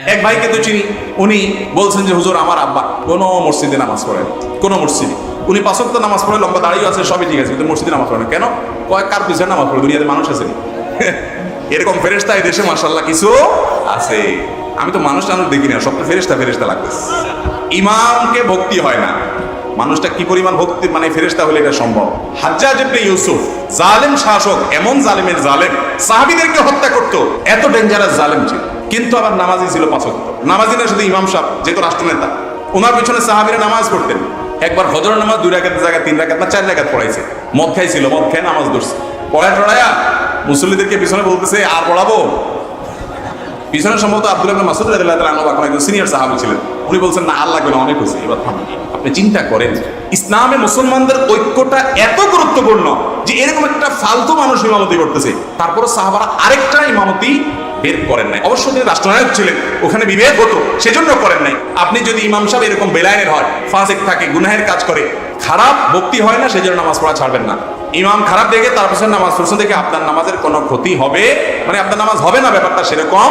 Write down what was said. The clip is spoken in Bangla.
এক ভাইকে তো চিনি, উনি বলছেন যে হুজুর আমার আব্বা কোনো মসজিদে নামাজ পড়েন, কোনো মসজিদে উনি ৫ ওয়াক্ত নামাজ পড়ে, লম্বা দাঁড়িয়ে আছে, সবই ঠিক আছে, কিন্তু মসজিদে নামাজ পড়ে না। কেন? কয়েক কার পিছনে নামাজ পড়ে? দুনিয়াতে মানুষ আছে এরকম ফেরেশতা এই দেশে মাশাআল্লাহ কিছু আছে। আমি তো মানুষ দেখি না, সব তো ফেরেশতা ফেরেশতা লাগতেছে। ইমামকে ভক্তি হয় না, মানুষটা কি পরিমাণ ভক্তি মানে ফেরেশতা হলে এটা সম্ভব। হাজ্জাজ ইবনে ইউসুফ জালেম শাসক, এমন জালেমের জালেম, সাহাবীদেরকে হত্যা করত, এত ডেঞ্জারাস জালেম ছিল, কিন্তু আবার নামাজি ছিল ৫ ওয়াক্ত। নামাজি না শুধু ইমাম সাহেব, যেহেতু রাষ্ট্রনেতা, ওনার পিছনে সাহাবীরা নামাজ পড়তেন। একবার ফজরের নামাজ ২ রাকাতের জায়গায় ৩ রাকাত না ৪ রাকাত পড়াইছে। মদ খাইছিল, মদ খেয়ে নামাজ ধরছে, পড়ায় টড়ায়া মুসল্লিদেরকে পিছনে বলতেছে আর পড়াবো। পিছনে সম্ভবত আব্দুল্লাহ ইবনে মাসউদ রাদিয়াল্লাহু তাআলা আনহু একজন সিনিয়র সাহাবী ছিলেন। উনি বলছেন না আর লাগবে না, অনেক হয়েছে, এবার থামুন। আপনি চিন্তা করেন ইসলামে মুসলমানদের ঐক্যটা এত গুরুত্বপূর্ণ যে এরকম একটা ফালতু মানুষ ইমামতি করতেছে, তারপরে সাহাবারা আরেকটা ইমামতি বের করেন নাই। অবশ্য তিনি রাষ্ট্রনায়ক ছিলেন, ওখানে বিভেদ হতো, সেজন্য করেন নাই। আপনি যদি ইমাম সাহেব এরকম বেলায়েনের হয়, ফাসিক থাকে, গুনাহের কাজ করে, খারাপ ভক্তি হয় না, সেজন্য নামাজ পড়া ছাড়বেন না। ইমাম খারাপ দেখে তার পিছনে নামাজ পড়ছেন দেখে আপনার নামাজের কোনো ক্ষতি হবে মানে আপনার নামাজ হবে না, ব্যাপারটা সেরকম